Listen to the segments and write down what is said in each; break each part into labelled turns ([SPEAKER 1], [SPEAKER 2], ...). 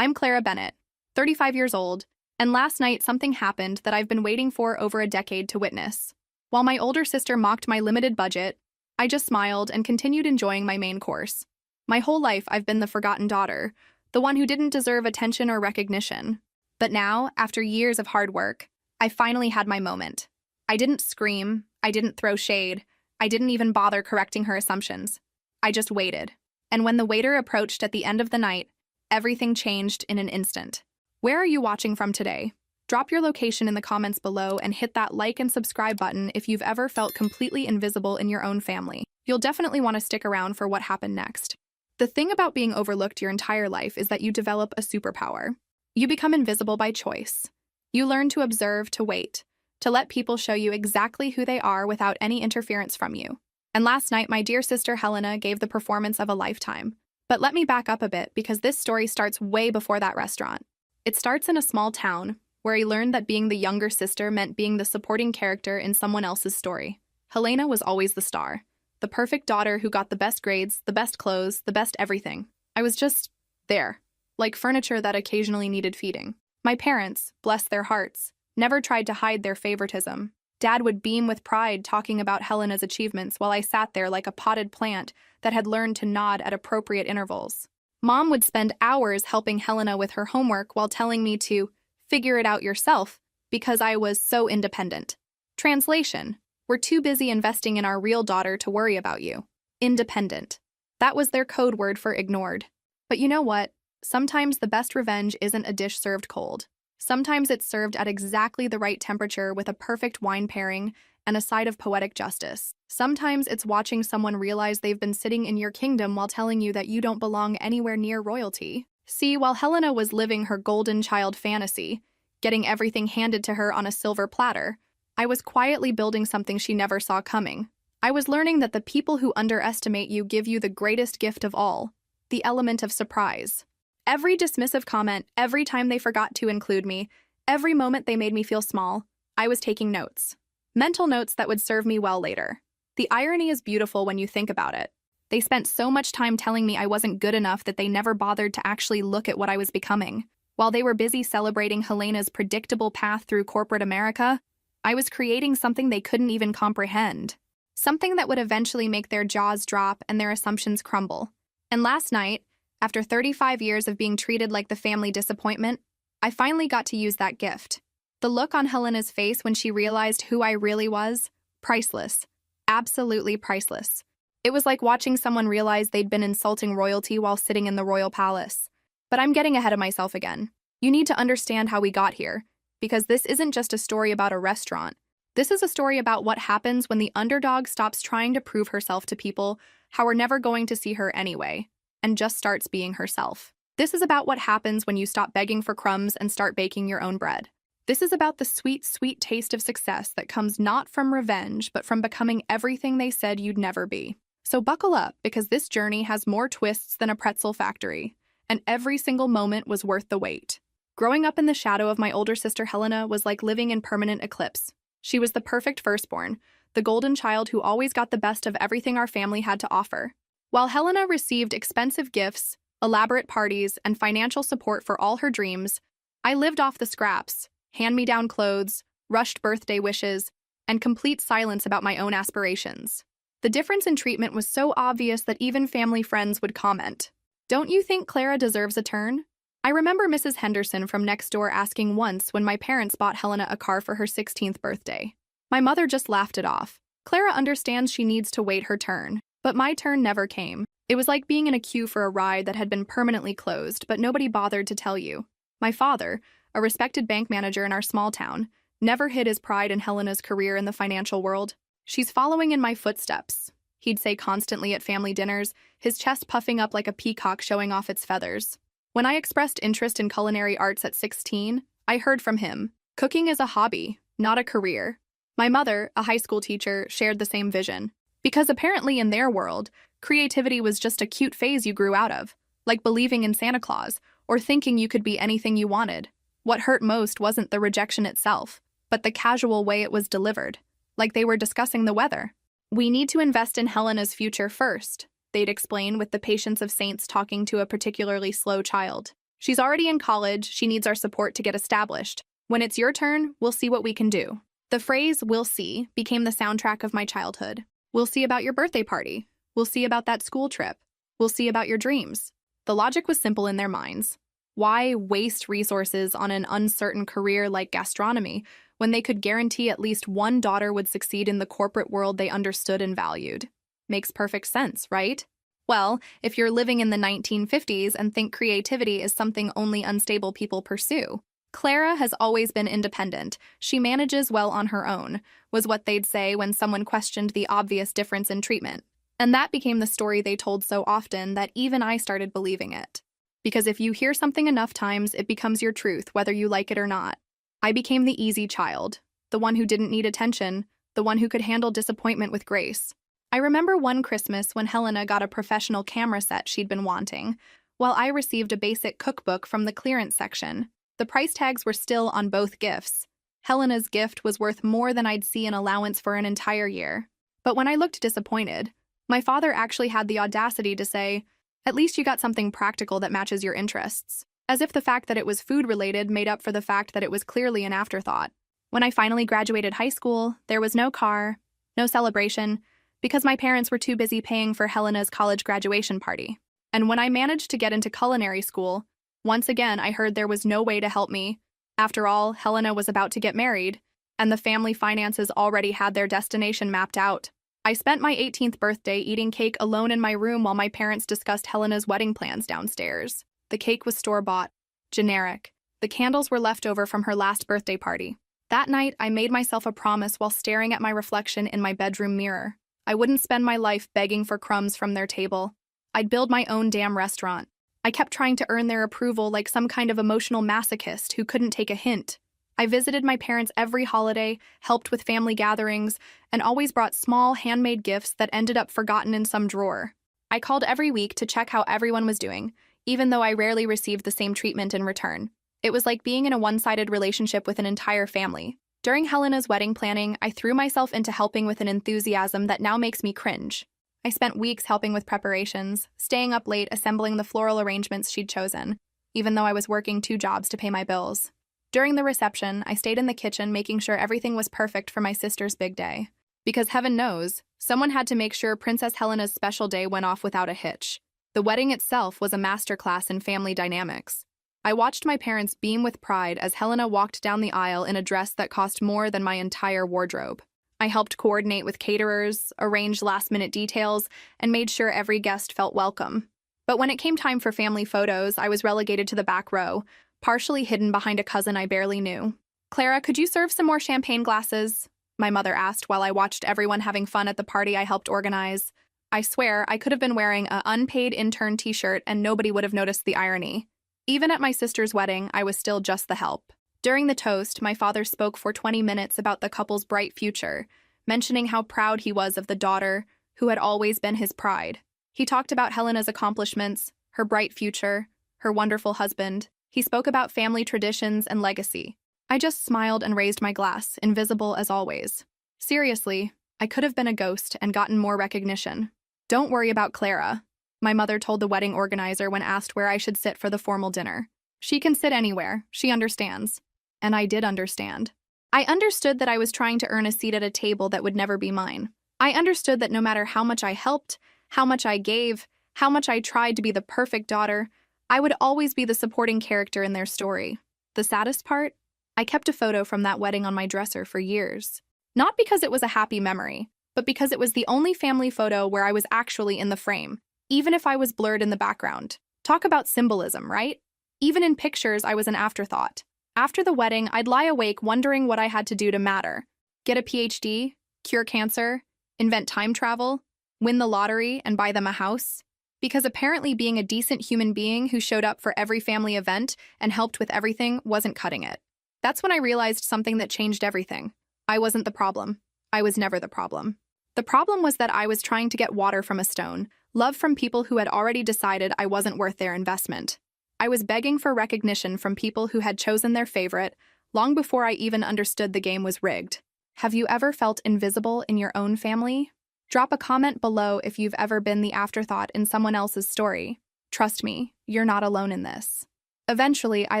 [SPEAKER 1] I'm Clara Bennett, 35 years old, and last night something happened that I've been waiting for over a decade to witness. While my older sister mocked my limited budget, I just smiled and continued enjoying my main course. My whole life I've been the forgotten daughter, the one who didn't deserve attention or recognition. But now, after years of hard work, I finally had my moment. I didn't scream, I didn't throw shade, I didn't even bother correcting her assumptions. I just waited. And when the waiter approached at the end of the night, everything changed in an instant. Where are you watching from today? Drop your location in the comments below and hit that like and subscribe button if you've ever felt completely invisible in your own family. You'll definitely want to stick around for what happened next. The thing about being overlooked your entire life is that you develop a superpower. You become invisible by choice. You learn to observe, to wait, to let people show you exactly who they are without any interference from you. And last night, my dear sister Helena gave the performance of a lifetime. But let me back up a bit because this story starts way before that restaurant. It starts in a small town where I learned that being the younger sister meant being the supporting character in someone else's story. Helena was always the star, the perfect daughter who got the best grades, the best clothes, the best everything. I was just there, like furniture that occasionally needed feeding. My parents, bless their hearts, never tried to hide their favoritism. Dad would beam with pride talking about Helena's achievements while I sat there like a potted plant that had learned to nod at appropriate intervals. Mom would spend hours helping Helena with her homework while telling me to figure it out yourself because I was so independent. Translation: we're too busy investing in our real daughter to worry about you. Independent. That was their code word for ignored. But you know what? Sometimes the best revenge isn't a dish served cold. Sometimes it's served at exactly the right temperature with a perfect wine pairing and a side of poetic justice. Sometimes it's watching someone realize they've been sitting in your kingdom while telling you that you don't belong anywhere near royalty. See, while Helena was living her golden child fantasy, getting everything handed to her on a silver platter, I was quietly building something she never saw coming. I was learning that the people who underestimate you give you the greatest gift of all, the element of surprise. Every dismissive comment, every time they forgot to include me, every moment they made me feel small, I was taking notes. Mental notes that would serve me well later. The irony is beautiful when you think about it. They spent so much time telling me I wasn't good enough that they never bothered to actually look at what I was becoming. While they were busy celebrating Helena's predictable path through corporate America, I was creating something they couldn't even comprehend. Something that would eventually make their jaws drop and their assumptions crumble. And last night, after 35 years of being treated like the family disappointment, I finally got to use that gift. The look on Helena's face when she realized who I really was, priceless. Absolutely priceless. It was like watching someone realize they'd been insulting royalty while sitting in the royal palace. But I'm getting ahead of myself again. You need to understand how we got here, because this isn't just a story about a restaurant. This is a story about what happens when the underdog stops trying to prove herself to people how we're never going to see her anyway, and just starts being herself. This is about what happens when you stop begging for crumbs and start baking your own bread. This is about the sweet, sweet taste of success that comes not from revenge, but from becoming everything they said you'd never be. So buckle up, because this journey has more twists than a pretzel factory, and every single moment was worth the wait. Growing up in the shadow of my older sister Helena was like living in permanent eclipse. She was the perfect firstborn, the golden child who always got the best of everything our family had to offer. While Helena received expensive gifts, elaborate parties, and financial support for all her dreams, I lived off the scraps, hand-me-down clothes, rushed birthday wishes, and complete silence about my own aspirations. The difference in treatment was so obvious that even family friends would comment, "Don't you think Clara deserves a turn?" I remember Mrs. Henderson from next door asking once when my parents bought Helena a car for her 16th birthday. My mother just laughed it off. Clara understands she needs to wait her turn, but my turn never came. It was like being in a queue for a ride that had been permanently closed, but nobody bothered to tell you. My father, a respected bank manager in our small town, never hid his pride in Helena's career in the financial world. "She's following in my footsteps," he'd say constantly at family dinners, his chest puffing up like a peacock showing off its feathers. When I expressed interest in culinary arts at 16, I heard from him, "Cooking is a hobby, not a career." My mother, a high school teacher, shared the same vision. Because apparently in their world, creativity was just a cute phase you grew out of, like believing in Santa Claus or thinking you could be anything you wanted. What hurt most wasn't the rejection itself, but the casual way it was delivered, like they were discussing the weather. "We need to invest in Helena's future first," they'd explain with the patience of saints talking to a particularly slow child. She's already in college, she needs our support to get established. When it's your turn, we'll see what we can do. The phrase, "we'll see," became the soundtrack of my childhood. We'll see about your birthday party. We'll see about that school trip. We'll see about your dreams. The logic was simple in their minds. Why waste resources on an uncertain career like gastronomy when they could guarantee at least one daughter would succeed in the corporate world they understood and valued? Makes perfect sense, right? Well, if you're living in the 1950s and think creativity is something only unstable people pursue. Clara has always been independent. She manages well on her own, was what they'd say when someone questioned the obvious difference in treatment. And that became the story they told so often that even I started believing it. Because if you hear something enough times, it becomes your truth, whether you like it or not. I became the easy child, the one who didn't need attention, the one who could handle disappointment with grace. I remember one Christmas when Helena got a professional camera set she'd been wanting, while I received a basic cookbook from the clearance section. The price tags were still on both gifts. Helena's gift was worth more than I'd see an allowance for an entire year. But when I looked disappointed, my father actually had the audacity to say, "At least you got something practical that matches your interests," as if the fact that it was food-related made up for the fact that it was clearly an afterthought. When I finally graduated high school, there was no car, no celebration, because my parents were too busy paying for Helena's college graduation party. And when I managed to get into culinary school, once again I heard there was no way to help me. After all, Helena was about to get married, and the family finances already had their destination mapped out. I spent my 18th birthday eating cake alone in my room while my parents discussed Helena's wedding plans downstairs. The cake was store-bought, generic. The candles were left over from her last birthday party. That night, I made myself a promise while staring at my reflection in my bedroom mirror. I wouldn't spend my life begging for crumbs from their table. I'd build my own damn restaurant. I kept trying to earn their approval like some kind of emotional masochist who couldn't take a hint. I visited my parents every holiday, helped with family gatherings, and always brought small, handmade gifts that ended up forgotten in some drawer. I called every week to check how everyone was doing, even though I rarely received the same treatment in return. It was like being in a one-sided relationship with an entire family. During Helena's wedding planning, I threw myself into helping with an enthusiasm that now makes me cringe. I spent weeks helping with preparations, staying up late assembling the floral arrangements she'd chosen, even though I was working 2 jobs to pay my bills. During the reception, I stayed in the kitchen making sure everything was perfect for my sister's big day. Because heaven knows, someone had to make sure Princess Helena's special day went off without a hitch. The wedding itself was a masterclass in family dynamics. I watched my parents beam with pride as Helena walked down the aisle in a dress that cost more than my entire wardrobe. I helped coordinate with caterers, arrange last-minute details, and made sure every guest felt welcome. But when it came time for family photos, I was relegated to the back row, partially hidden behind a cousin I barely knew. "Clara, could you serve some more champagne glasses?" my mother asked while I watched everyone having fun at the party I helped organize. I swear, I could have been wearing an unpaid intern t-shirt and nobody would have noticed the irony. Even at my sister's wedding, I was still just the help. During the toast, my father spoke for 20 minutes about the couple's bright future, mentioning how proud he was of the daughter, who had always been his pride. He talked about Helena's accomplishments, her bright future, her wonderful husband. He spoke about family traditions and legacy. I just smiled and raised my glass, invisible as always. Seriously, I could have been a ghost and gotten more recognition. "Don't worry about Clara," my mother told the wedding organizer when asked where I should sit for the formal dinner. "She can sit anywhere. She understands." And I did understand. I understood that I was trying to earn a seat at a table that would never be mine. I understood that no matter how much I helped, how much I gave, how much I tried to be the perfect daughter, I would always be the supporting character in their story. The saddest part? I kept a photo from that wedding on my dresser for years. Not because it was a happy memory, but because it was the only family photo where I was actually in the frame, even if I was blurred in the background. Talk about symbolism, right? Even in pictures, I was an afterthought. After the wedding, I'd lie awake wondering what I had to do to matter. Get a PhD, cure cancer, invent time travel, win the lottery, and buy them a house. Because apparently being a decent human being who showed up for every family event and helped with everything wasn't cutting it. That's when I realized something that changed everything. I wasn't the problem. I was never the problem. The problem was that I was trying to get water from a stone, love from people who had already decided I wasn't worth their investment. I was begging for recognition from people who had chosen their favorite long before I even understood the game was rigged. Have you ever felt invisible in your own family? Drop a comment below if you've ever been the afterthought in someone else's story. Trust me, you're not alone in this. Eventually, I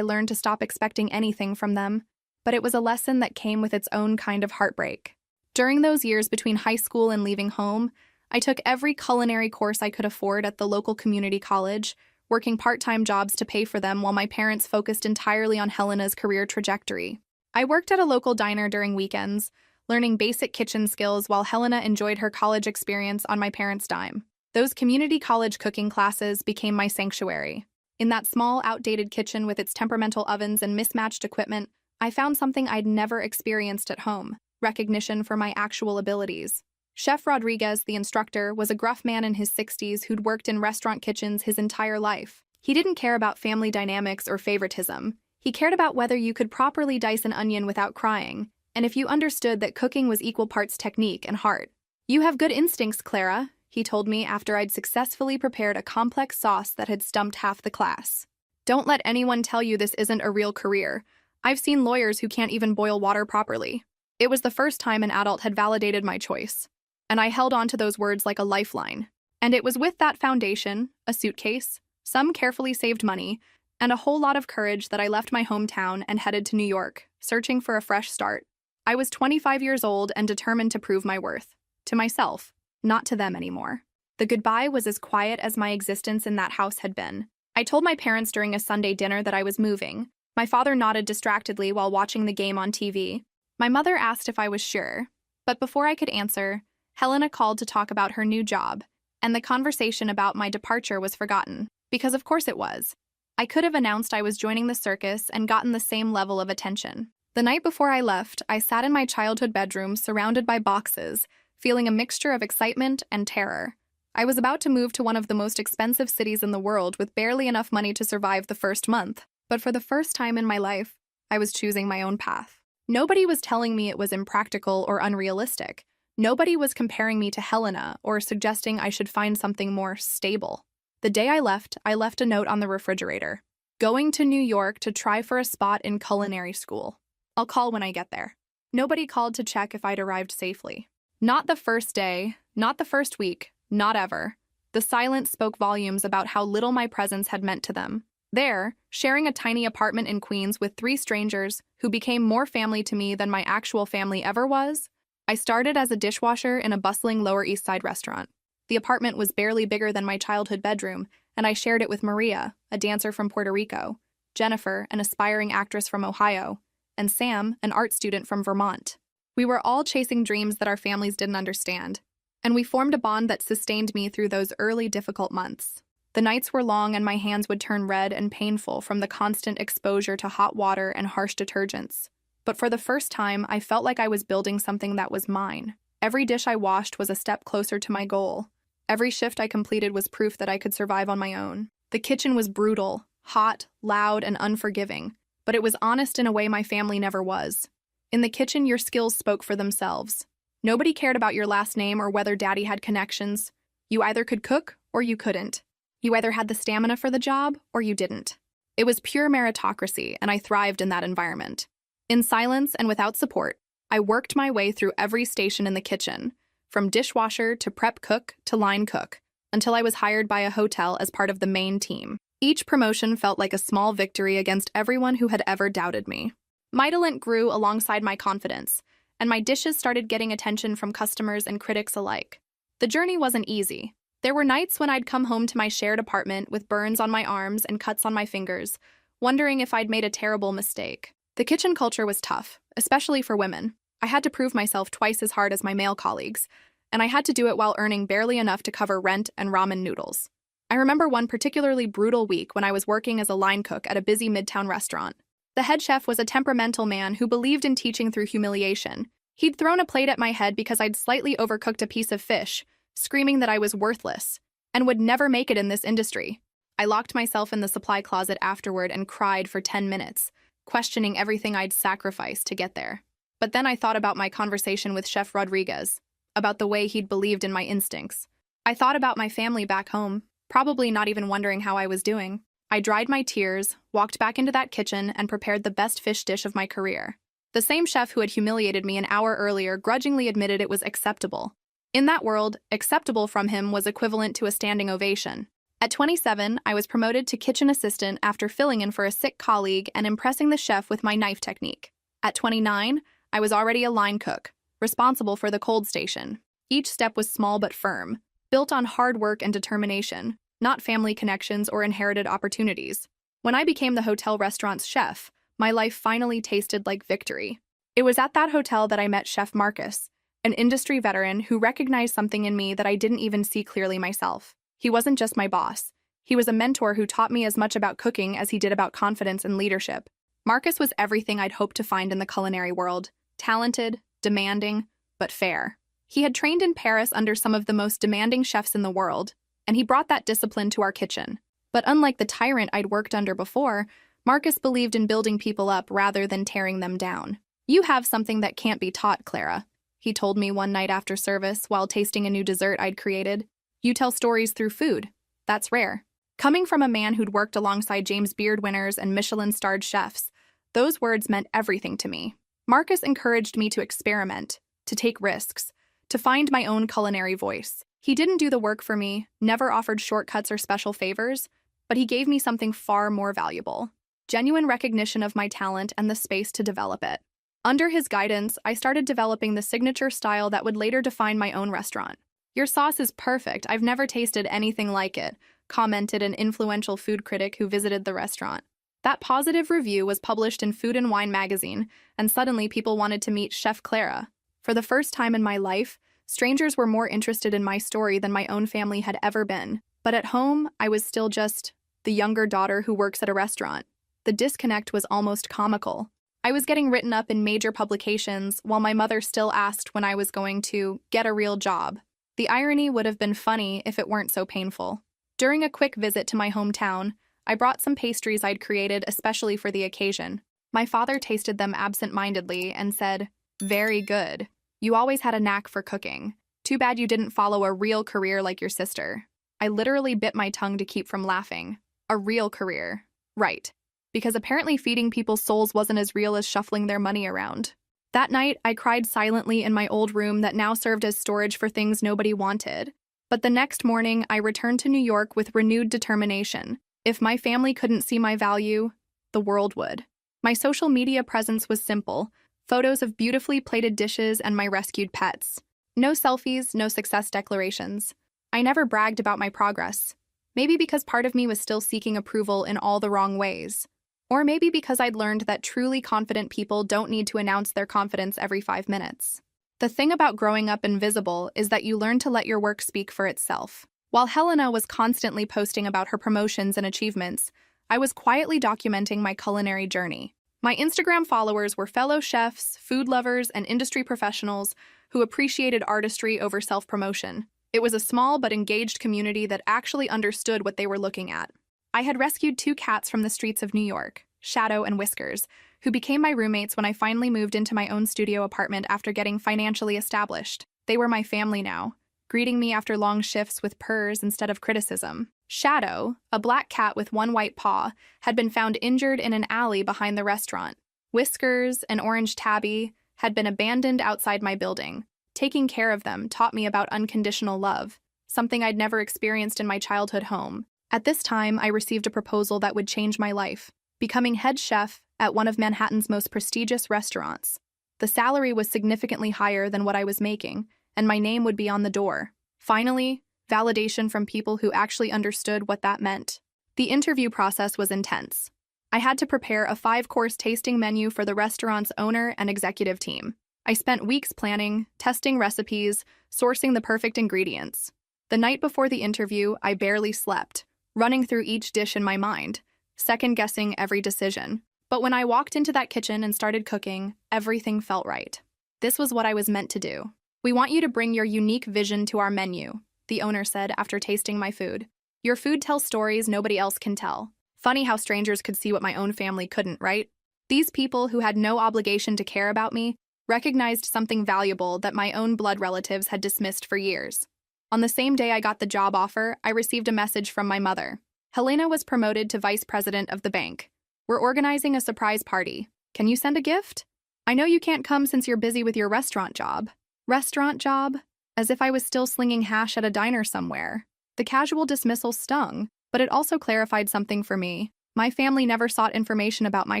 [SPEAKER 1] learned to stop expecting anything from them, but it was a lesson that came with its own kind of heartbreak. During those years between high school and leaving home, I took every culinary course I could afford at the local community college, working part-time jobs to pay for them while my parents focused entirely on Helena's career trajectory. I worked at a local diner during weekends, learning basic kitchen skills while Helena enjoyed her college experience on my parents' dime. Those community college cooking classes became my sanctuary. In that small, outdated kitchen with its temperamental ovens and mismatched equipment, I found something I'd never experienced at home: recognition for my actual abilities. Chef Rodriguez, the instructor, was a gruff man in his 60s who'd worked in restaurant kitchens his entire life. He didn't care about family dynamics or favoritism. He cared about whether you could properly dice an onion without crying, and if you understood that cooking was equal parts technique and heart. "You have good instincts, Clara," he told me after I'd successfully prepared a complex sauce that had stumped half the class. "Don't let anyone tell you this isn't a real career. I've seen lawyers who can't even boil water properly." It was the first time an adult had validated my choice, and I held on to those words like a lifeline. And it was with that foundation, a suitcase, some carefully saved money, and a whole lot of courage that I left my hometown and headed to New York, searching for a fresh start. I was 25 years old and determined to prove my worth. To myself, not to them anymore. The goodbye was as quiet as my existence in that house had been. I told my parents during a Sunday dinner that I was moving. My father nodded distractedly while watching the game on TV. My mother asked if I was sure, but before I could answer, Helena called to talk about her new job, and the conversation about my departure was forgotten, because of course it was. I could have announced I was joining the circus and gotten the same level of attention. The night before I left, I sat in my childhood bedroom surrounded by boxes, feeling a mixture of excitement and terror. I was about to move to one of the most expensive cities in the world with barely enough money to survive the first month, but for the first time in my life, I was choosing my own path. Nobody was telling me it was impractical or unrealistic. Nobody was comparing me to Helena or suggesting I should find something more stable. The day I left a note on the refrigerator. "Going to New York to try for a spot in culinary school. I'll call when I get there." Nobody called to check if I'd arrived safely. Not the first day, not the first week, not ever. The silence spoke volumes about how little my presence had meant to them. There, sharing a tiny apartment in Queens with 3 strangers who became more family to me than my actual family ever was, I started as a dishwasher in a bustling Lower East Side restaurant. The apartment was barely bigger than my childhood bedroom, and I shared it with Maria, a dancer from Puerto Rico, Jennifer, an aspiring actress from Ohio, and Sam, an art student from Vermont. We were all chasing dreams that our families didn't understand, and we formed a bond that sustained me through those early difficult months. The nights were long and my hands would turn red and painful from the constant exposure to hot water and harsh detergents. But for the first time, I felt like I was building something that was mine. Every dish I washed was a step closer to my goal. Every shift I completed was proof that I could survive on my own. The kitchen was brutal, hot, loud, and unforgiving, but it was honest in a way my family never was. In the kitchen, your skills spoke for themselves. Nobody cared about your last name or whether daddy had connections. You either could cook or you couldn't. You either had the stamina for the job or you didn't. It was pure meritocracy, and I thrived in that environment. In silence and without support, I worked my way through every station in the kitchen, from dishwasher to prep cook to line cook, until I was hired by a hotel as part of the main team. Each promotion felt like a small victory against everyone who had ever doubted me. My talent grew alongside my confidence, and my dishes started getting attention from customers and critics alike. The journey wasn't easy. There were nights when I'd come home to my shared apartment with burns on my arms and cuts on my fingers, wondering if I'd made a terrible mistake. The kitchen culture was tough, especially for women. I had to prove myself twice as hard as my male colleagues, and I had to do it while earning barely enough to cover rent and ramen noodles. I remember one particularly brutal week when I was working as a line cook at a busy midtown restaurant. The head chef was a temperamental man who believed in teaching through humiliation. He'd thrown a plate at my head because I'd slightly overcooked a piece of fish, screaming that I was worthless and would never make it in this industry. I locked myself in the supply closet afterward and cried for 10 minutes, questioning everything I'd sacrificed to get there. But then I thought about my conversation with Chef Rodriguez, about the way he'd believed in my instincts. I thought about my family back home, probably not even wondering how I was doing. I dried my tears, walked back into that kitchen, and prepared the best fish dish of my career. The same chef who had humiliated me an hour earlier grudgingly admitted it was acceptable. In that world, acceptable from him was equivalent to a standing ovation. At 27, I was promoted to kitchen assistant after filling in for a sick colleague and impressing the chef with my knife technique. At 29, I was already a line cook, responsible for the cold station. Each step was small but firm, built on hard work and determination, not family connections or inherited opportunities. When I became the hotel restaurant's chef, my life finally tasted like victory. It was at that hotel that I met Chef Marcus, an industry veteran who recognized something in me that I didn't even see clearly myself. He wasn't just my boss. He was a mentor who taught me as much about cooking as he did about confidence and leadership. Marcus was everything I'd hoped to find in the culinary world: talented, demanding, but fair. He had trained in Paris under some of the most demanding chefs in the world, and he brought that discipline to our kitchen. But unlike the tyrant I'd worked under before, Marcus believed in building people up rather than tearing them down. "You have something that can't be taught, Clara," he told me one night after service while tasting a new dessert I'd created. "You tell stories through food. That's rare." Coming from a man who'd worked alongside James Beard winners and Michelin-starred chefs, those words meant everything to me. Marcus encouraged me to experiment, to take risks, to find my own culinary voice. He didn't do the work for me, never offered shortcuts or special favors, but he gave me something far more valuable: genuine recognition of my talent and the space to develop it. Under his guidance, I started developing the signature style that would later define my own restaurant. "Your sauce is perfect. I've never tasted anything like it," commented an influential food critic who visited the restaurant. That positive review was published in Food and Wine magazine, and suddenly people wanted to meet Chef Clara. For the first time in my life, strangers were more interested in my story than my own family had ever been. But at home, I was still just the younger daughter who works at a restaurant. The disconnect was almost comical. I was getting written up in major publications while my mother still asked when I was going to get a real job. The irony would have been funny if it weren't so painful. During a quick visit to my hometown, I brought some pastries I'd created especially for the occasion. My father tasted them absent-mindedly and said, "Very good. You always had a knack for cooking. Too bad you didn't follow a real career like your sister." I literally bit my tongue to keep from laughing. A real career. Right. Because apparently feeding people's souls wasn't as real as shuffling their money around. That night, I cried silently in my old room that now served as storage for things nobody wanted. But the next morning, I returned to New York with renewed determination. If my family couldn't see my value, the world would. My social media presence was simple: photos of beautifully plated dishes and my rescued pets. No selfies, no success declarations. I never bragged about my progress. Maybe because part of me was still seeking approval in all the wrong ways. Or maybe because I'd learned that truly confident people don't need to announce their confidence every 5 minutes. The thing about growing up invisible is that you learn to let your work speak for itself. While Helena was constantly posting about her promotions and achievements, I was quietly documenting my culinary journey. My Instagram followers were fellow chefs, food lovers, and industry professionals who appreciated artistry over self-promotion. It was a small but engaged community that actually understood what they were looking at. I had rescued 2 cats from the streets of New York, Shadow and Whiskers, who became my roommates when I finally moved into my own studio apartment after getting financially established. They were my family now, greeting me after long shifts with purrs instead of criticism. Shadow, a black cat with one white paw, had been found injured in an alley behind the restaurant. Whiskers, an orange tabby, had been abandoned outside my building. Taking care of them taught me about unconditional love, something I'd never experienced in my childhood home. At this time, I received a proposal that would change my life: becoming head chef at one of Manhattan's most prestigious restaurants. The salary was significantly higher than what I was making, and my name would be on the door. Finally, validation from people who actually understood what that meant. The interview process was intense. I had to prepare a 5-course tasting menu for the restaurant's owner and executive team. I spent weeks planning, testing recipes, sourcing the perfect ingredients. The night before the interview, I barely slept, running through each dish in my mind, second-guessing every decision. But when I walked into that kitchen and started cooking, everything felt right. This was what I was meant to do. "We want you to bring your unique vision to our menu," the owner said after tasting my food. "Your food tells stories nobody else can tell." Funny how strangers could see what my own family couldn't, right? These people who had no obligation to care about me recognized something valuable that my own blood relatives had dismissed for years. On the same day I got the job offer, I received a message from my mother. "Helena was promoted to vice president of the bank. We're organizing a surprise party. Can you send a gift? I know you can't come since you're busy with your restaurant job." Restaurant job? As if I was still slinging hash at a diner somewhere. The casual dismissal stung, But it also clarified something for me. My family never sought information about my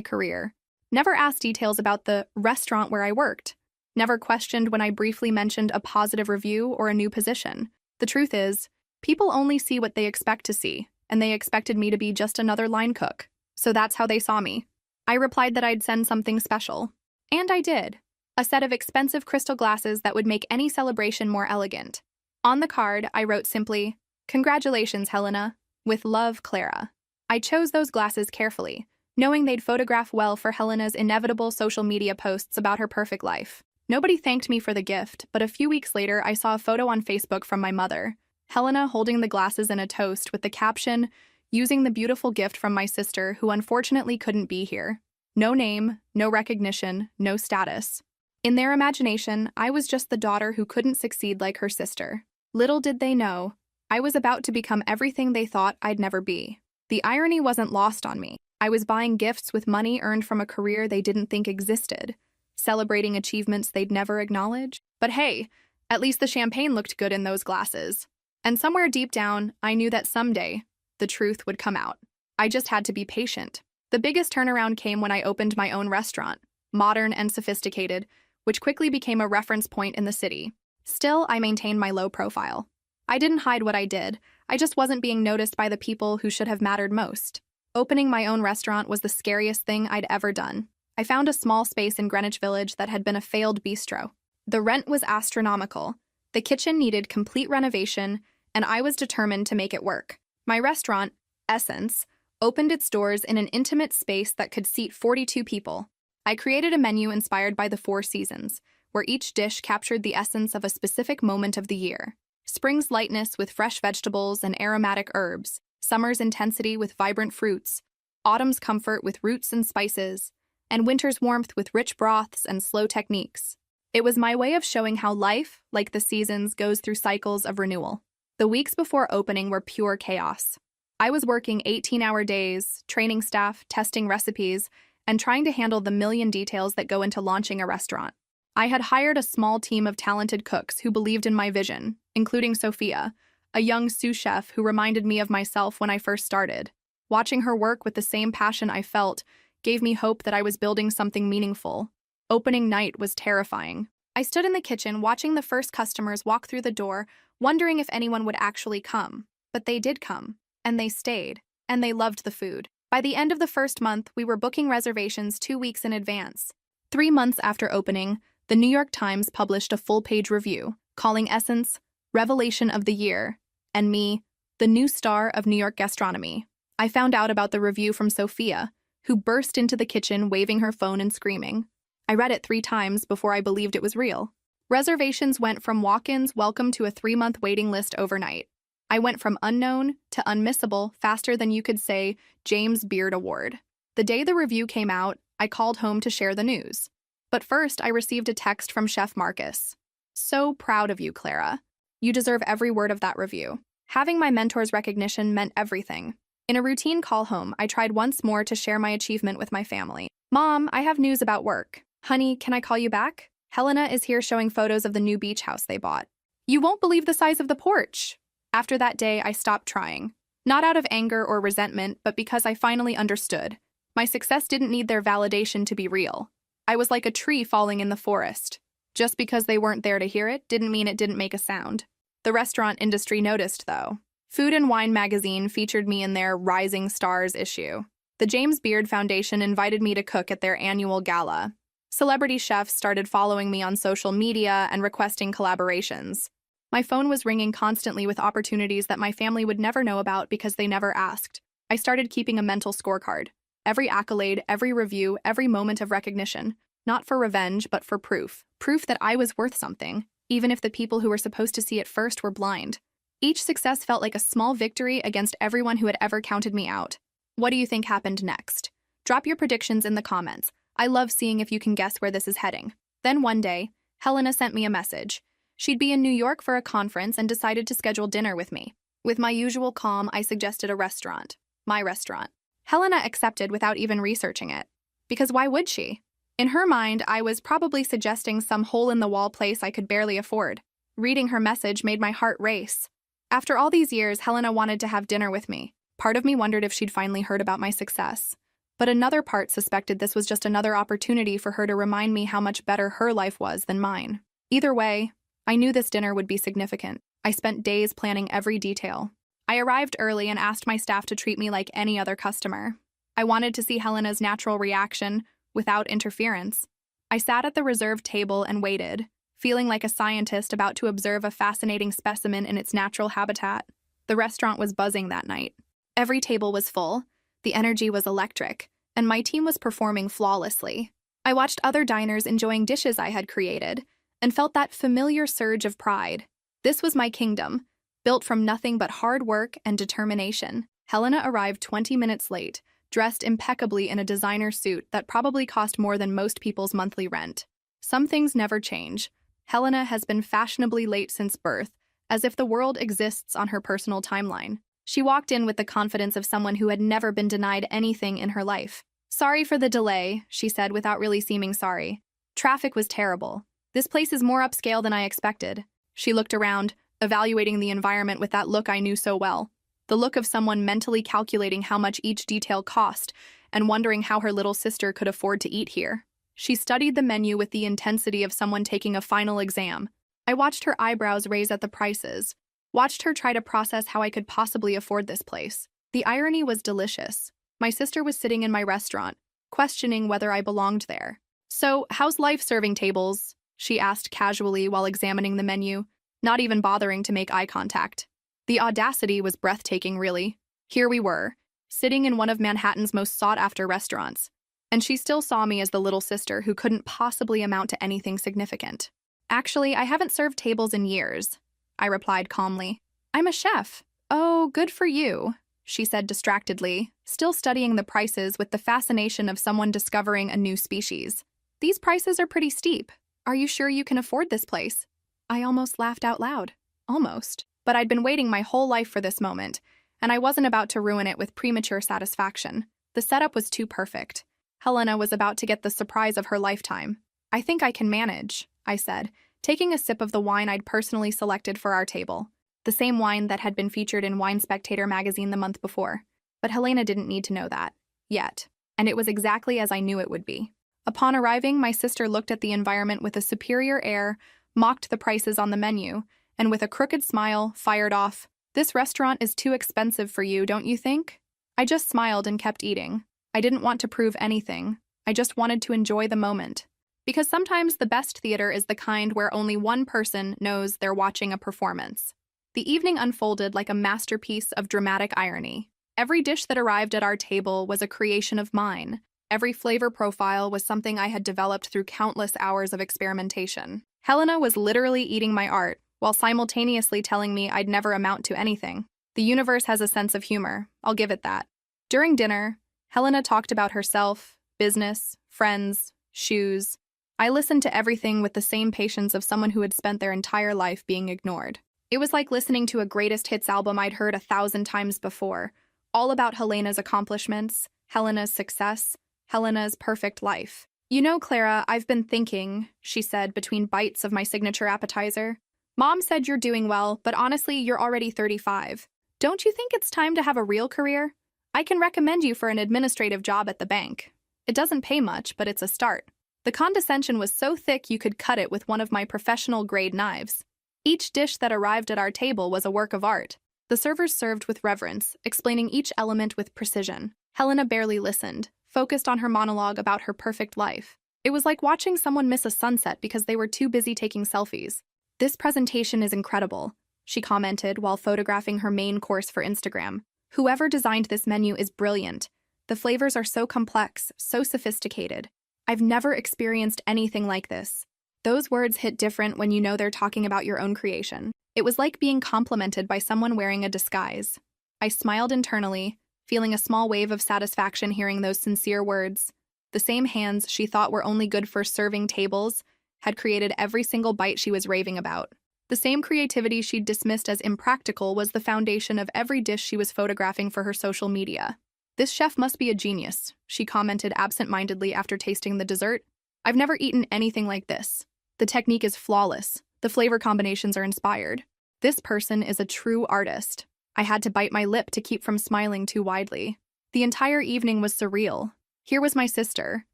[SPEAKER 1] career, never asked details about the restaurant where I worked, never questioned when I briefly mentioned a positive review or a new position. The truth is, people only see what they expect to see, and they expected me to be just another line cook. So that's how they saw me. I replied that I'd send something special. And I did. A set of expensive crystal glasses that would make any celebration more elegant. On the card, I wrote simply, "Congratulations, Helena. With love, Clara." I chose those glasses carefully, knowing they'd photograph well for Helena's inevitable social media posts about her perfect life. Nobody thanked me for the gift, but a few weeks later I saw a photo on Facebook from my mother, Helena holding the glasses in a toast with the caption, "Using the beautiful gift from my sister who unfortunately couldn't be here." No name, no recognition, no status. In their imagination, I was just the daughter who couldn't succeed like her sister. Little did they know, I was about to become everything they thought I'd never be. The irony wasn't lost on me. I was buying gifts with money earned from a career they didn't think existed, celebrating achievements they'd never acknowledge. But hey, at least the champagne looked good in those glasses. And somewhere deep down, I knew that someday, the truth would come out. I just had to be patient. The biggest turnaround came when I opened my own restaurant, modern and sophisticated, which quickly became a reference point in the city. Still, I maintained my low profile. I didn't hide what I did, I just wasn't being noticed by the people who should have mattered most. Opening my own restaurant was the scariest thing I'd ever done. I found a small space in Greenwich Village that had been a failed bistro. The rent was astronomical, the kitchen needed complete renovation, and I was determined to make it work. My restaurant, Essence, opened its doors in an intimate space that could seat 42 people. I created a menu inspired by the 4 seasons, where each dish captured the essence of a specific moment of the year. Spring's lightness with fresh vegetables and aromatic herbs, summer's intensity with vibrant fruits, autumn's comfort with roots and spices, and winter's warmth with rich broths and slow techniques. It was my way of showing how life, like the seasons, goes through cycles of renewal. The weeks before opening were pure chaos. I was working 18-hour days, training staff, testing recipes, and trying to handle the million details that go into launching a restaurant. I had hired a small team of talented cooks who believed in my vision, including Sophia, a young sous chef who reminded me of myself when I first started. Watching her work with the same passion I felt gave me hope that I was building something meaningful. Opening night was terrifying. I stood in the kitchen watching the first customers walk through the door, wondering if anyone would actually come. But they did come, and they stayed, and they loved the food. By the end of the first month, we were booking reservations 2 weeks in advance. 3 months after opening, the New York Times published a full-page review, calling Essence Revelation of the Year, and me, the new star of New York gastronomy. I found out about the review from Sophia, who burst into the kitchen waving her phone and screaming. I read it 3 times before I believed it was real. Reservations went from walk-ins welcome to a 3-month waiting list overnight. I went from unknown to unmissable faster than you could say James Beard Award. The day the review came out, I called home to share the news. But first, I received a text from Chef Marcus. "So proud of you, Clara. You deserve every word of that review." Having my mentor's recognition meant everything. In a routine call home, I tried once more to share my achievement with my family. "Mom, I have news about work." "Honey, can I call you back? Helena is here showing photos of the new beach house they bought. You won't believe the size of the porch." After that day, I stopped trying. Not out of anger or resentment, but because I finally understood. My success didn't need their validation to be real. I was like a tree falling in the forest. Just because they weren't there to hear it didn't mean it didn't make a sound. The restaurant industry noticed, though. Food and Wine magazine featured me in their Rising Stars issue. The James Beard Foundation invited me to cook at their annual gala. Celebrity chefs started following me on social media and requesting collaborations. My phone was ringing constantly with opportunities that my family would never know about because they never asked. I started keeping a mental scorecard. Every accolade, every review, every moment of recognition. Not for revenge, but for proof. Proof that I was worth something, even if the people who were supposed to see it first were blind. Each success felt like a small victory against everyone who had ever counted me out. What do you think happened next? Drop your predictions in the comments. I love seeing if you can guess where this is heading. Then one day, Helena sent me a message. She'd be in New York for a conference and decided to schedule dinner with me. With my usual calm, I suggested a restaurant. My restaurant. Helena accepted without even researching it. Because why would she? In her mind, I was probably suggesting some hole-in-the-wall place I could barely afford. Reading her message made my heart race. After all these years, Helena wanted to have dinner with me. Part of me wondered if she'd finally heard about my success, but another part suspected this was just another opportunity for her to remind me how much better her life was than mine. Either way, I knew this dinner would be significant. I spent days planning every detail. I arrived early and asked my staff to treat me like any other customer. I wanted to see Helena's natural reaction without interference. I sat at the reserved table and waited, feeling like a scientist about to observe a fascinating specimen in its natural habitat. The restaurant was buzzing that night. Every table was full, the energy was electric, and my team was performing flawlessly. I watched other diners enjoying dishes I had created and felt that familiar surge of pride. This was my kingdom, built from nothing but hard work and determination. Helena arrived 20 minutes late, dressed impeccably in a designer suit that probably cost more than most people's monthly rent. Some things never change. Helena has been fashionably late since birth, as if the world exists on her personal timeline. She walked in with the confidence of someone who had never been denied anything in her life. "Sorry for the delay," she said without really seeming sorry. "Traffic was terrible. This place is more upscale than I expected." She looked around, evaluating the environment with that look I knew so well. The look of someone mentally calculating how much each detail cost and wondering how her little sister could afford to eat here. She studied the menu with the intensity of someone taking a final exam. I watched her eyebrows raise at the prices, watched her try to process how I could possibly afford this place. The irony was delicious. My sister was sitting in my restaurant, questioning whether I belonged there. "So, how's life serving tables?" she asked casually while examining the menu, not even bothering to make eye contact. The audacity was breathtaking, really. Here we were, sitting in one of Manhattan's most sought-after restaurants, and she still saw me as the little sister who couldn't possibly amount to anything significant. "Actually, I haven't served tables in years," I replied calmly. "I'm a chef." "Oh, good for you," she said distractedly, still studying the prices with the fascination of someone discovering a new species. "These prices are pretty steep. Are you sure you can afford this place?" I almost laughed out loud. Almost. But I'd been waiting my whole life for this moment, and I wasn't about to ruin it with premature satisfaction. The setup was too perfect. Helena was about to get the surprise of her lifetime. "I think I can manage," I said, taking a sip of the wine I'd personally selected for our table, the same wine that had been featured in Wine Spectator magazine the month before. But Helena didn't need to know that. Yet. And it was exactly as I knew it would be. Upon arriving, my sister looked at the environment with a superior air, mocked the prices on the menu, and with a crooked smile, fired off, "This restaurant is too expensive for you, don't you think?" I just smiled and kept eating. I didn't want to prove anything. I just wanted to enjoy the moment. Because sometimes the best theater is the kind where only one person knows they're watching a performance. The evening unfolded like a masterpiece of dramatic irony. Every dish that arrived at our table was a creation of mine. Every flavor profile was something I had developed through countless hours of experimentation. Helena was literally eating my art, while simultaneously telling me I'd never amount to anything. The universe has a sense of humor, I'll give it that. During dinner, Helena talked about herself, business, friends, shoes. I listened to everything with the same patience of someone who had spent their entire life being ignored. It was like listening to a greatest hits album I'd heard 1,000 times before, all about Helena's accomplishments, Helena's success, Helena's perfect life. "You know, Clara, I've been thinking," she said between bites of my signature appetizer. "Mom said you're doing well, but honestly, you're already 35. Don't you think it's time to have a real career? I can recommend you for an administrative job at the bank. It doesn't pay much, but it's a start." The condescension was so thick you could cut it with one of my professional-grade knives. Each dish that arrived at our table was a work of art. The servers served with reverence, explaining each element with precision. Helena barely listened, focused on her monologue about her perfect life. It was like watching someone miss a sunset because they were too busy taking selfies. "This presentation is incredible," she commented while photographing her main course for Instagram. "Whoever designed this menu is brilliant. The flavors are so complex, so sophisticated. I've never experienced anything like this." Those words hit different when you know they're talking about your own creation. It was like being complimented by someone wearing a disguise. I smiled internally, feeling a small wave of satisfaction hearing those sincere words. The same hands she thought were only good for serving tables had created every single bite she was raving about. The same creativity she'd dismissed as impractical was the foundation of every dish she was photographing for her social media. "This chef must be a genius," she commented absent-mindedly after tasting the dessert. "I've never eaten anything like this. The technique is flawless. The flavor combinations are inspired. This person is a true artist." I had to bite my lip to keep from smiling too widely. The entire evening was surreal. Here was my sister,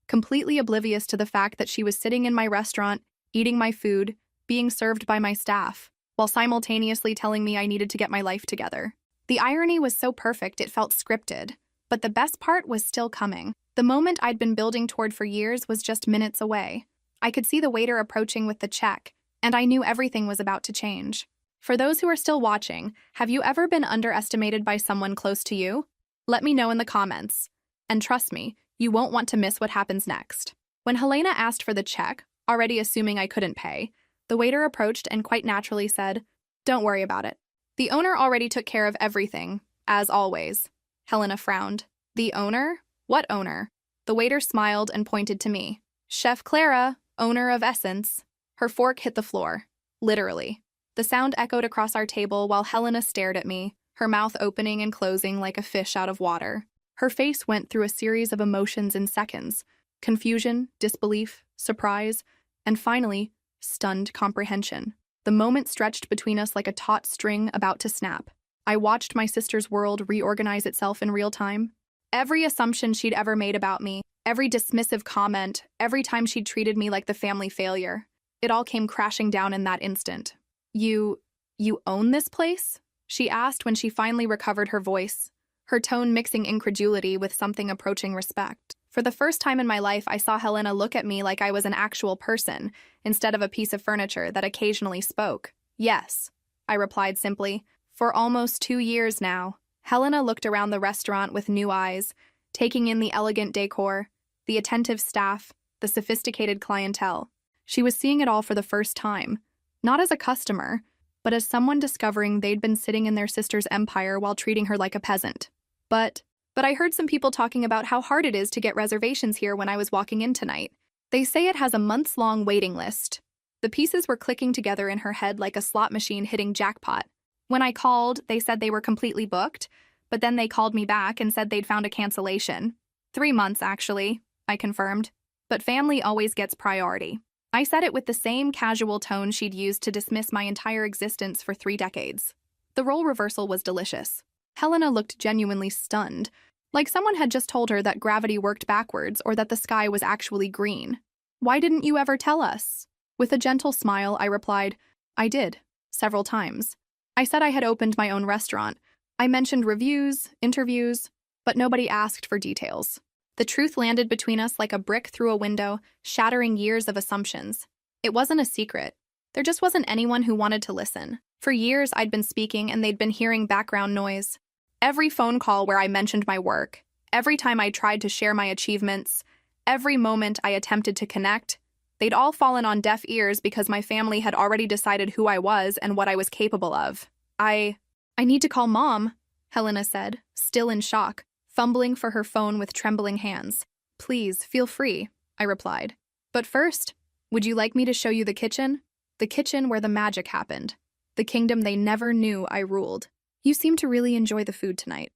[SPEAKER 1] completely oblivious to the fact that she was sitting in my restaurant, eating my food, being served by my staff, while simultaneously telling me I needed to get my life together. The irony was so perfect it felt scripted, but the best part was still coming. The moment I'd been building toward for years was just minutes away. I could see the waiter approaching with the check, and I knew everything was about to change. For those who are still watching, have you ever been underestimated by someone close to you? Let me know in the comments. And trust me, you won't want to miss what happens next. When Helena asked for the check, already assuming I couldn't pay, the waiter approached and quite naturally said, "Don't worry about it. The owner already took care of everything, as always." Helena frowned. "The owner? What owner?" The waiter smiled and pointed to me. "Chef Clara, owner of Essence." Her fork hit the floor. Literally. The sound echoed across our table while Helena stared at me, her mouth opening and closing like a fish out of water. Her face went through a series of emotions in seconds: confusion, disbelief, surprise, and finally, stunned comprehension. The moment stretched between us like a taut string about to snap. I watched my sister's world reorganize itself in real time. Every assumption she'd ever made about me, every dismissive comment, every time she'd treated me like the family failure, it all came crashing down in that instant. You own this place?" she asked when she finally recovered her voice, her tone mixing incredulity with something approaching respect. For the first time in my life, I saw Helena look at me like I was an actual person, instead of a piece of furniture that occasionally spoke. "Yes," I replied simply. "For almost 2 years now." Helena looked around the restaurant with new eyes, taking in the elegant decor, the attentive staff, the sophisticated clientele. She was seeing it all for the first time, not as a customer, but as someone discovering they'd been sitting in their sister's empire while treating her like a peasant. But I heard some people talking about how hard it is to get reservations here when I was walking in tonight. They say it has a months-long waiting list. The pieces were clicking together in her head like a slot machine hitting jackpot. When I called, they said they were completely booked, but then they called me back and said they'd found a cancellation. 3 months, actually, I confirmed. But family always gets priority. I said it with the same casual tone she'd used to dismiss my entire existence for 3 decades. The role reversal was delicious. Helena looked genuinely stunned, like someone had just told her that gravity worked backwards or that the sky was actually green. "Why didn't you ever tell us?" With a gentle smile, I replied, "I did, several times. I said I had opened my own restaurant. I mentioned reviews, interviews, but nobody asked for details." The truth landed between us like a brick through a window, shattering years of assumptions. It wasn't a secret. There just wasn't anyone who wanted to listen. For years, I'd been speaking and they'd been hearing background noise. Every phone call where I mentioned my work, every time I tried to share my achievements, every moment I attempted to connect, they'd all fallen on deaf ears because my family had already decided who I was and what I was capable of. I need to call Mom," Helena said, still in shock, fumbling for her phone with trembling hands. "Please, feel free," I replied. "But first, would you like me to show you the kitchen? The kitchen where the magic happened. The kingdom they never knew I ruled. You seem to really enjoy the food tonight.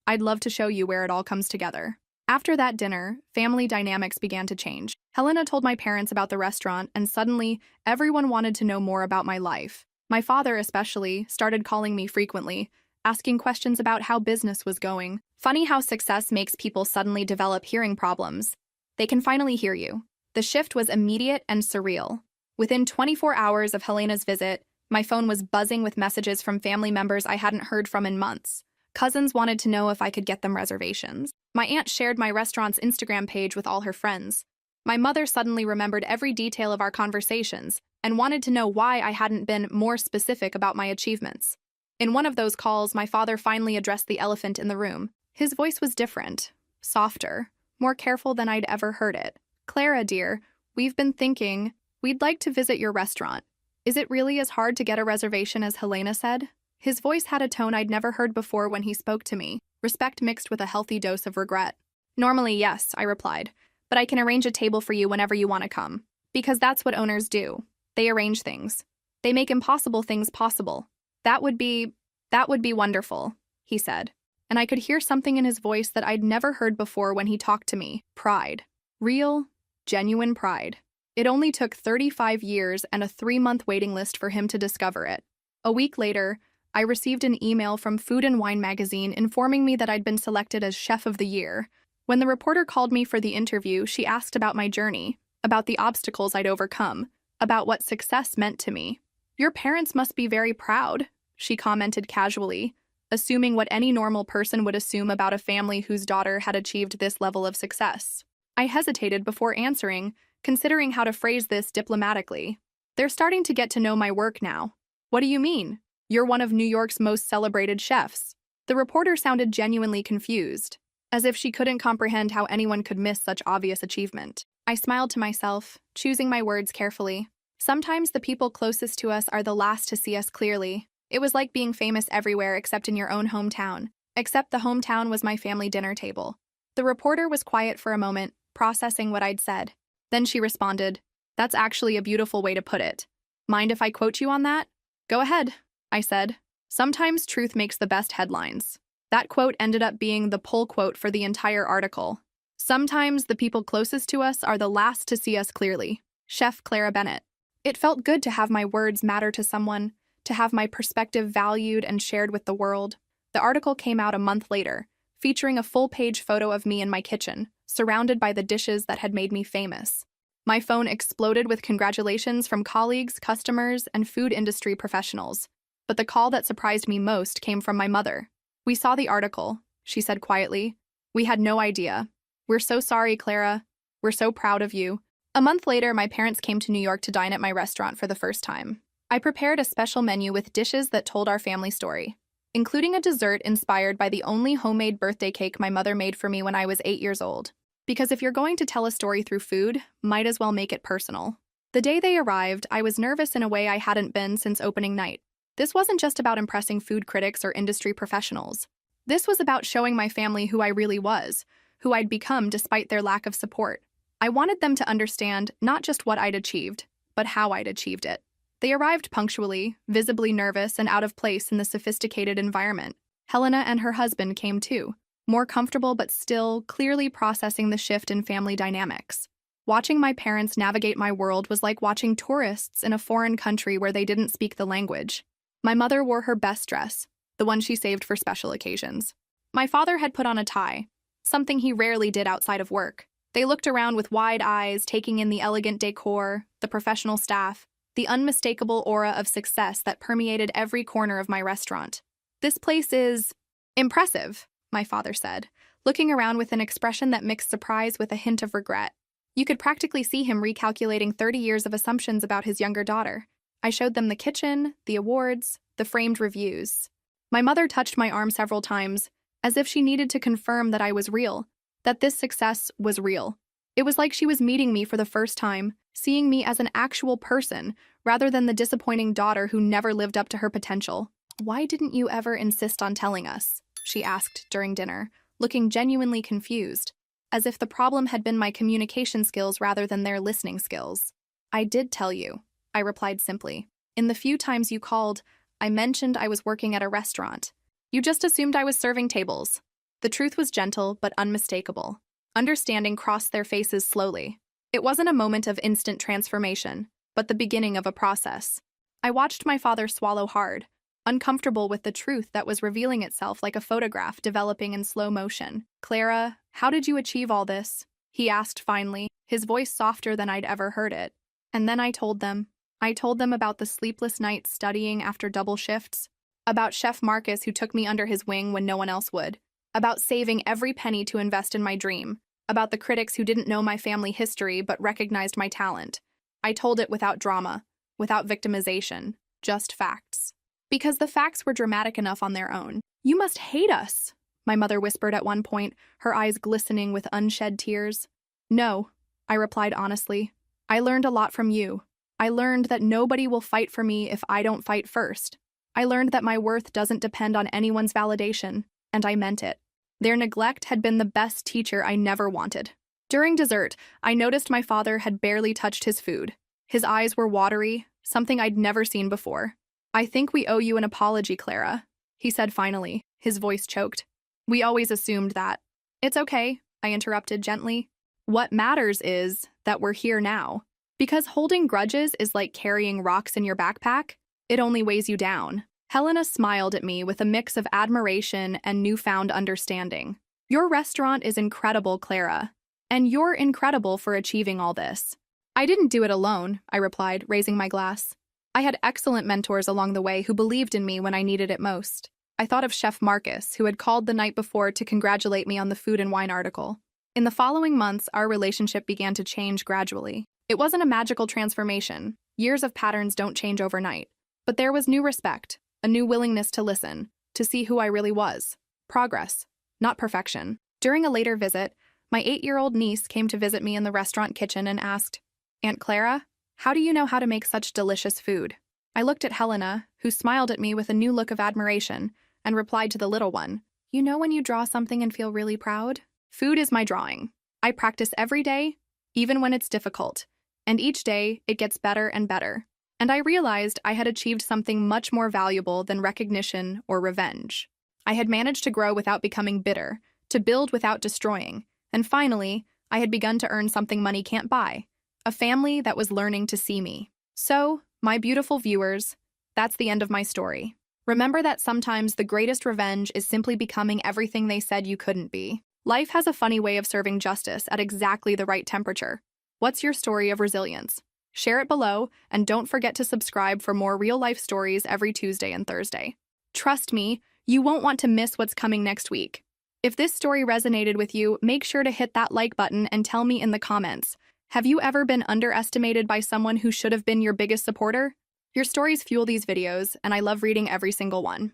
[SPEAKER 1] I'd love to show you where it all comes together." After that dinner, family dynamics began to change. Helena told my parents about the restaurant, and suddenly, everyone wanted to know more about my life. My father, especially, started calling me frequently, asking questions about how business was going. Funny how success makes people suddenly develop hearing problems. They can finally hear you. The shift was immediate and surreal. Within 24 hours of Helena's visit, my phone was buzzing with messages from family members I hadn't heard from in months. Cousins wanted to know if I could get them reservations. My aunt shared my restaurant's Instagram page with all her friends. My mother suddenly remembered every detail of our conversations and wanted to know why I hadn't been more specific about my achievements. In one of those calls, my father finally addressed the elephant in the room. His voice was different, softer, more careful than I'd ever heard it. "Clara, dear, we've been thinking, we'd like to visit your restaurant. Is it really as hard to get a reservation as Helena said?" His voice had a tone I'd never heard before when he spoke to me, respect mixed with a healthy dose of regret. "Normally, yes," I replied, "but I can arrange a table for you whenever you want to come. Because that's what owners do. They arrange things. They make impossible things possible. That would be wonderful," he said. And I could hear something in his voice that I'd never heard before when he talked to me. Pride. Real, genuine pride. It only took 35 years and a 3-month waiting list for him to discover it. A week later, I received an email from Food and Wine magazine informing me that I'd been selected as Chef of the Year. When the reporter called me for the interview, she asked about my journey, about the obstacles I'd overcome, about what success meant to me. "Your parents must be very proud," she commented casually, assuming what any normal person would assume about a family whose daughter had achieved this level of success. I hesitated before answering, considering how to phrase this diplomatically. "They're starting to get to know my work now." "What do you mean? You're one of New York's most celebrated chefs." The reporter sounded genuinely confused, as if she couldn't comprehend how anyone could miss such obvious achievement. I smiled to myself, choosing my words carefully. Sometimes the people closest to us are the last to see us clearly. It was like being famous everywhere except in your own hometown. Except the hometown was my family dinner table. The reporter was quiet for a moment, processing what I'd said. Then she responded, "That's actually a beautiful way to put it. Mind if I quote you on that?" "Go ahead," I said. "Sometimes truth makes the best headlines." That quote ended up being the pull quote for the entire article. Sometimes the people closest to us are the last to see us clearly. Chef Clara Bennett. It felt good to have my words matter to someone, to have my perspective valued and shared with the world. The article came out a month later, featuring a full-page photo of me in my kitchen, surrounded by the dishes that had made me famous. My phone exploded with congratulations from colleagues, customers, and food industry professionals. But the call that surprised me most came from my mother. "We saw the article," she said quietly. "We had no idea. We're so sorry, Clara. We're so proud of you." A month later, my parents came to New York to dine at my restaurant for the first time. I prepared a special menu with dishes that told our family story, including a dessert inspired by the only homemade birthday cake my mother made for me when I was 8 years old. Because if you're going to tell a story through food, might as well make it personal. The day they arrived, I was nervous in a way I hadn't been since opening night. This wasn't just about impressing food critics or industry professionals. This was about showing my family who I really was, who I'd become despite their lack of support. I wanted them to understand not just what I'd achieved, but how I'd achieved it. They arrived punctually, visibly nervous and out of place in the sophisticated environment. Helena and her husband came too, more comfortable but still clearly processing the shift in family dynamics. Watching my parents navigate my world was like watching tourists in a foreign country where they didn't speak the language. My mother wore her best dress, the one she saved for special occasions. My father had put on a tie, something he rarely did outside of work. They looked around with wide eyes, taking in the elegant decor, the professional staff, the unmistakable aura of success that permeated every corner of my restaurant. "This place is impressive," my father said, looking around with an expression that mixed surprise with a hint of regret. You could practically see him recalculating 30 years of assumptions about his younger daughter. I showed them the kitchen, the awards, the framed reviews. My mother touched my arm several times, as if she needed to confirm that I was real, that this success was real. It was like she was meeting me for the first time, seeing me as an actual person, rather than the disappointing daughter who never lived up to her potential. "Why didn't you ever insist on telling us?" she asked during dinner, looking genuinely confused, as if the problem had been my communication skills rather than their listening skills. "I did tell you," I replied simply. "In the few times you called, I mentioned I was working at a restaurant. You just assumed I was serving tables." The truth was gentle but unmistakable. Understanding crossed their faces slowly. It wasn't a moment of instant transformation, but the beginning of a process. I watched my father swallow hard, uncomfortable with the truth that was revealing itself like a photograph developing in slow motion. "Clara, how did you achieve all this?" he asked finally, his voice softer than I'd ever heard it. And then I told them. I told them about the sleepless nights studying after double shifts, about Chef Marcus who took me under his wing when no one else would, about saving every penny to invest in my dream, about the critics who didn't know my family history but recognized my talent. I told it without drama, without victimization, just facts. Because the facts were dramatic enough on their own. "You must hate us," my mother whispered at one point, her eyes glistening with unshed tears. "No," I replied honestly. "I learned a lot from you. I learned that nobody will fight for me if I don't fight first. I learned that my worth doesn't depend on anyone's validation, and I meant it. Their neglect had been the best teacher I never wanted." During dessert, I noticed my father had barely touched his food. His eyes were watery, something I'd never seen before. "I think we owe you an apology, Clara," he said finally, his voice choked. "We always assumed that." "It's okay," I interrupted gently. "What matters is that we're here now. Because holding grudges is like carrying rocks in your backpack. It only weighs you down. Helena smiled at me with a mix of admiration and newfound understanding. Your restaurant is incredible, Clara. And you're incredible for achieving all this. I didn't do it alone, I replied, raising my glass. I had excellent mentors along the way who believed in me when I needed it most. I thought of Chef Marcus, who had called the night before to congratulate me on the food and wine article. In the following months, our relationship began to change gradually. It wasn't a magical transformation. Years of patterns don't change overnight. But there was new respect, a new willingness to listen, to see who I really was. Progress, not perfection. During a later visit, my 8-year-old niece came to visit me in the restaurant kitchen and asked, "Aunt Clara, how do you know how to make such delicious food?" I looked at Helena, who smiled at me with a new look of admiration, and replied to the little one, "You know when you draw something and feel really proud? Food is my drawing. I practice every day, even when it's difficult, and each day it gets better and better." And I realized I had achieved something much more valuable than recognition or revenge. I had managed to grow without becoming bitter, to build without destroying, and finally, I had begun to earn something money can't buy, a family that was learning to see me. So, my beautiful viewers, that's the end of my story. Remember that sometimes the greatest revenge is simply becoming everything they said you couldn't be. Life has a funny way of serving justice at exactly the right temperature. What's your story of resilience? Share it below, and don't forget to subscribe for more real-life stories every Tuesday and Thursday. Trust me, you won't want to miss what's coming next week. If this story resonated with you, make sure to hit that like button and tell me in the comments, have you ever been underestimated by someone who should have been your biggest supporter? Your stories fuel these videos, and I love reading every single one.